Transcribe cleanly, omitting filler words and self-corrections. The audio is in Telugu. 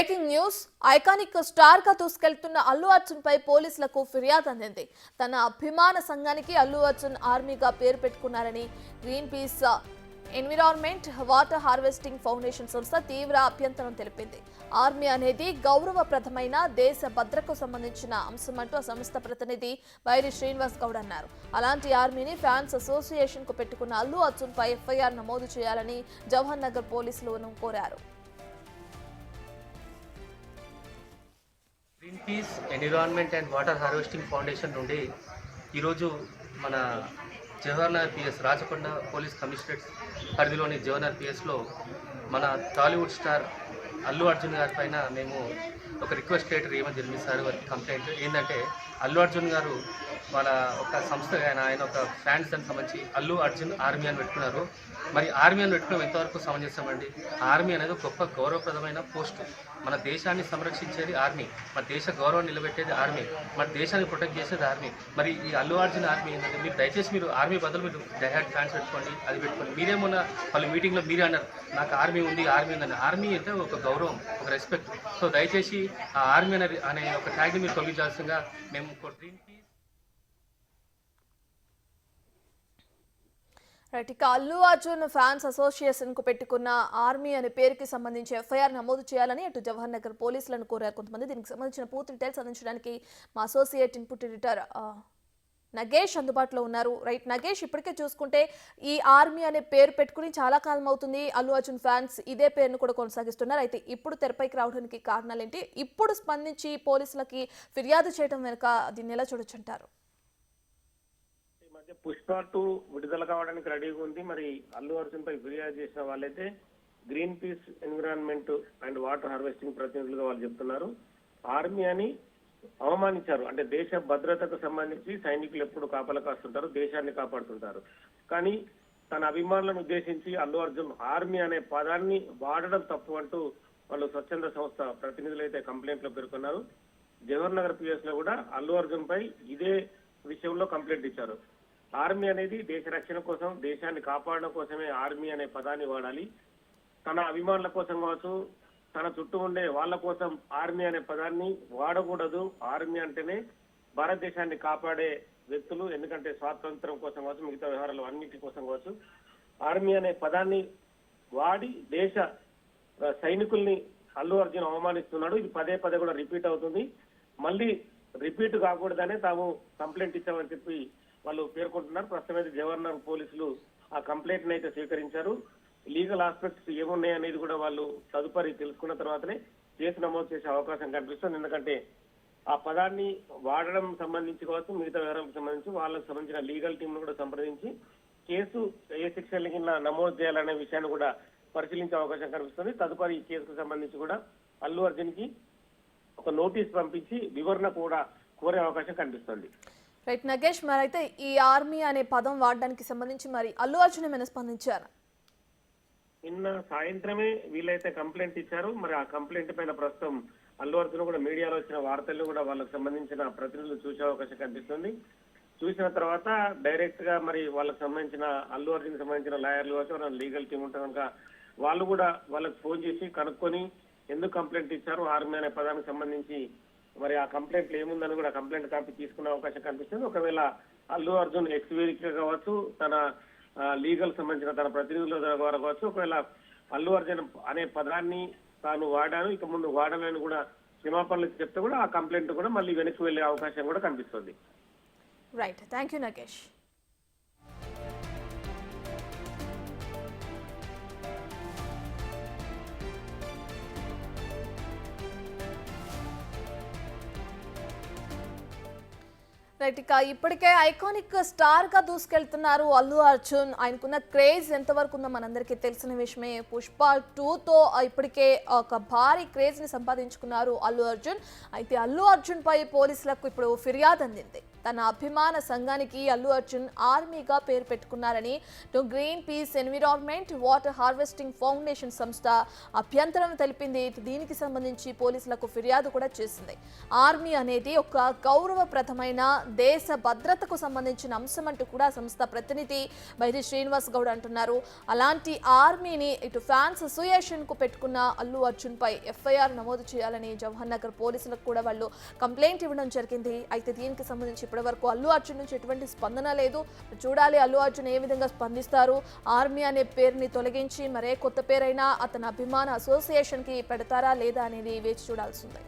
బ్రేకింగ్ న్యూస్ ఐకానిక్ స్టార్ గా దూసుకెళ్తున్న అల్లు అర్జున్ పై పోలీసులకు ఫిర్యాదు అందింది. తన అభిమాన సంఘానికి అల్లు అర్జున్ ఆర్మీగా పేరు పెట్టుకున్నారని green peace environment water harvesting foundation సంస్థ తీవ్ర అభ్యంతరం తెలిపింది. ఆర్మీ అనేది గౌరవప్రదమైన దేశ భద్రతకు సంబంధించిన అంశమంటూ ఆ సంస్థ ప్రతినిధి బైరి శ్రీనివాస్ గౌడ్ అన్నారు. అలాంటి ఆర్మీని ఫ్యాన్స్ అసోసియేషన్ కు పెట్టుకున్న అల్లు అర్జున్ పై ఎఫ్ఐఆర్ నమోదు చేయాలని జవహర్ నగర్ పోలీసులను కోరారు. Green peace environment and water harvesting foundation నుండి ఈరోజు మన Jawaharlal PS Rachakonda police commissionerate పరిధిలోని జవహర్లాల్ పిఎస్లో మన టాలీవుడ్ స్టార్ అల్లు అర్జున్ గారి పైన మేము ఒక రిక్వెస్ట్ లెటర్ ఏమని జరిపిస్తారు వారికి కంప్లైంట్ ఏంటంటే అల్లు అర్జున్ గారు వాళ్ళ ఒక సంస్థ ఆయన ఒక ఫ్యాన్స్ దానికి సంబంధించి అల్లు అర్జున్ ఆర్మీ అని పెట్టుకున్నారు. మరి ఆర్మీ అని పెట్టుకున్నాం ఎంతవరకు సమంజసమండి? ఆర్మీ అనేది గొప్ప గౌరవప్రదమైన పోస్టు. మన దేశాన్ని సంరక్షించేది ఆర్మీ, మన దేశ గౌరవం నిలబెట్టేది ఆర్మీ, మన దేశాన్ని ప్రొటెక్ట్ చేసేది ఆర్మీ. మరి ఈ అల్లు అర్జున్ ఆర్మీ ఏంటంటే మీరు దయచేసి మీరు ఆర్మీ బదులు మీరు డైహార్డ్ ఫ్యాన్స్ పెట్టుకోండి, అది పెట్టుకోండి. మీరేమన్నా వాళ్ళ మీటింగ్లో మీరే అన్నారు నాకు ఆర్మీ ఉంది ఆర్మీ ఉందని. ఆర్మీ అంటే ఒక గౌరవం, ఒక రెస్పెక్ట్. సో దయచేసి ఆ ఆర్మీ అనే ఒక ట్యాగ్ని మీరు తొలగించాల్సిందిగా మేము ఇక అల్లు అర్జున్ ఫ్యాన్స్ అసోసియేషన్ కు పెట్టుకున్న ఆర్మీ అనే పేరుకి సంబంధించి ఎఫ్ఐఆర్ నమోదు చేయాలని అటు జవహర్ నగర్ పోలీసులను కోరారు కొంతమంది. దీనికి సంబంధించిన పూర్తి డీటెయిల్స్ అందించడానికి మా అసోసియేట్ ఇన్పుట్ ఎడిటర్ నగేష్ అందుబాటులో ఉన్నారు. రైట్ నగేష్, ఇప్పటికే చూసుకుంటే ఈ ఆర్మీ అనే పేరు పెట్టుకుని చాలా కాలం అవుతుంది. అల్లు అర్జున్ ఫ్యాన్స్ ఇదే పేరును కూడా కొనసాగిస్తున్నారు. అయితే ఇప్పుడు తెరపైకి రావడానికి కారణాలు ఏంటి? ఇప్పుడు స్పందించి పోలీసులకి ఫిర్యాదు చేయడం వెనుక దీన్ని ఎలా చూడొచ్చంటారు? పుష్ప 2 విడుదల కావడానికి రెడీగా ఉంది. మరి అల్లు అర్జున్ పై ఫిర్యాదు చేసిన వాళ్ళైతే green peace environment and water harvesting ప్రతినిధులుగా వాళ్ళు చెప్తున్నారు. ఆర్మీ అని అవమానించారు. అంటే దేశ భద్రతకు సంబంధించి సైనికులు ఎప్పుడు కాపలా కాస్తుంటారు, దేశాన్ని కాపాడుతుంటారు. కానీ తన అభిమానులను ఉద్దేశించి అల్లు అర్జున్ ఆర్మీ అనే పదాన్ని వాడడం తప్పు అంటూ వాళ్ళు స్వచ్ఛంద సంస్థ ప్రతినిధులు అయితే కంప్లైంట్ లో పేర్కొన్నారు. జవహర్ నగర్ పిఎస్ లో కూడా అల్లు అర్జున్ పై ఇదే విషయంలో కంప్లైంట్ ఇచ్చారు. ఆర్మీ అనేది దేశ రక్షణ కోసం, దేశాన్ని కాపాడడం కోసమే ఆర్మీ అనే పదాన్ని వాడాలి. తన అభిమానుల కోసం కావచ్చు, తన చుట్టూ ఉండే వాళ్ళ కోసం ఆర్మీ అనే పదాన్ని వాడకూడదు. ఆర్మీ అంటేనే భారతదేశాన్ని కాపాడే వ్యక్తులు. ఎందుకంటే స్వాతంత్రం కోసం కావచ్చు, మిగతా వ్యవహారాలు అన్నిటి కోసం కావచ్చు ఆర్మీ అనే పదాన్ని వాడి దేశ సైనికుల్ని అల్లు అర్జున్ అవమానిస్తున్నాడు. ఇది పదే పదే కూడా రిపీట్ అవుతుంది. మళ్ళీ రిపీట్ కాకూడదనే తాము కంప్లైంట్ ఇచ్చామని చెప్పి వాళ్ళు పేర్కొంటున్నారు. ప్రస్తుతం అయితే జవహర్ నగర్ పోలీసులు ఆ కంప్లైంట్ ని అయితే స్వీకరించారు. లీగల్ ఆస్పెక్ట్స్ ఏమున్నాయి అనేది కూడా వాళ్ళు తదుపరి తెలుసుకున్న తర్వాతనే కేసు నమోదు చేసే అవకాశం కనిపిస్తుంది. ఎందుకంటే ఆ పదాన్ని వాడడం సంబంధించి కావచ్చు, మిగతా వివరాలకు సంబంధించి వాళ్ళకు సంబంధించిన లీగల్ టీమ్ ను కూడా సంప్రదించి కేసు ఏ సెక్షన్ కింద నమోదు చేయాలనే విషయాన్ని కూడా పరిశీలించే అవకాశం కనిపిస్తుంది. తదుపరి ఈ కేసుకు సంబంధించి కూడా అల్లు అర్జున్ కి ఒక నోటీస్ పంపించి వివరణ కూడా కోరే అవకాశం కనిపిస్తుంది. రైట్ నగేష్, మరి అయితే ఈ ఆర్మీ అనే పదం వాడడానికి సంబంధించి మరి అల్లు అర్జున్ ఏమైనా స్పందించారా? నిన్న సాయంత్రమే వీళ్ళైతే కంప్లైంట్ ఇచ్చారు. మరి ఆ కంప్లైంట్ పైన ప్రస్తుతం అల్లు అర్జున్ కూడా మీడియాలో వచ్చిన వార్తలు కూడా వాళ్ళకి సంబంధించిన ప్రతినిధులు చూసే అవకాశం కనిపిస్తుంది. చూసిన తర్వాత డైరెక్ట్ గా మరి వాళ్ళకి సంబంధించిన అల్లు అర్జున్ సంబంధించిన లాయర్లు కావచ్చు, లీగల్ టీం ఉంటే కనుక వాళ్ళు కూడా వాళ్ళకి ఫోన్ చేసి కనుక్కొని ఎందుకు కంప్లైంట్ ఇచ్చారు ఆర్మీ అనే పదానికి సంబంధించి మరి ఆ కంప్లైంట్ ఏముందని కూడా కంప్లైంట్ కాపీ తీసుకునే అవకాశం కనిపిస్తుంది. ఒకవేళ అల్లు అర్జున్ ఎక్స్వేరిక్ కావచ్చు, తన లీగల్ సంబంధించిన తన ప్రతినిధుల ద్వారా కావచ్చు, ఒకవేళ అల్లు అర్జున్ అనే పదాన్ని తాను వాడాను ఇక ముందు వాడాలని కూడా క్షమాపణలు చెప్తే కూడా ఆ కంప్లైంట్ కూడా మళ్ళీ వెనక్కి వెళ్లే అవకాశం కూడా కనిపిస్తుంది. Right, thank you Nagesh. Right, ఇక ఇప్పటికే ఐకానిక్ స్టార్ గా దూసుకెళ్తున్నారు అల్లు అర్జున్. ఆయనకున్న క్రేజ్ ఎంతవరకు ఉందో మనందరికీ తెలిసిన విషయమే. పుష్ప 2తో ఇప్పటికే ఒక భారీ క్రేజ్ ని సంపాదించుకున్నారు అల్లు అర్జున్. అయితే అల్లు అర్జున్ పై పోలీసులకు ఇప్పుడు ఫిర్యాదు అందింది. తన అభిమాన సంఘానికి అల్లు అర్జున్ ఆర్మీగా పేరు పెట్టుకున్నారని green peace environment water harvesting foundation సంస్థ అభ్యంతరం తెలిపింది. దీనికి సంబంధించి పోలీసులకు ఫిర్యాదు కూడా చేసింది. ఆర్మీ అనేది ఒక గౌరవప్రదమైన దేశ భద్రతకు సంబంధించిన అంశం అంటూ కూడా సంస్థ ప్రతినిధి బైరి శ్రీనివాస్ గౌడ్ అంటున్నారు. అలాంటి ఆర్మీని ఇటు ఫ్యాన్స్ అసోసియేషన్ కు పెట్టుకున్న అల్లు అర్జున్ పై ఎఫ్ఐఆర్ నమోదు చేయాలని జవహర్ నగర్ పోలీసులకు కూడా వాళ్ళు కంప్లైంట్ ఇవ్వడం జరిగింది. అయితే దీనికి సంబంధించి ఇప్పటి వరకు అల్లు అర్జున్ నుంచి ఎటువంటి స్పందన లేదు. చూడాలి అల్లు అర్జున్ ఏ విధంగా స్పందిస్తారు. ఆర్మీ అనే పేరుని తొలగించి మరే కొత్త పేరైనా అతని అభిమాన అసోసియేషన్ కి పెడతారా లేదా అనేది వేచి చూడాల్సిందే.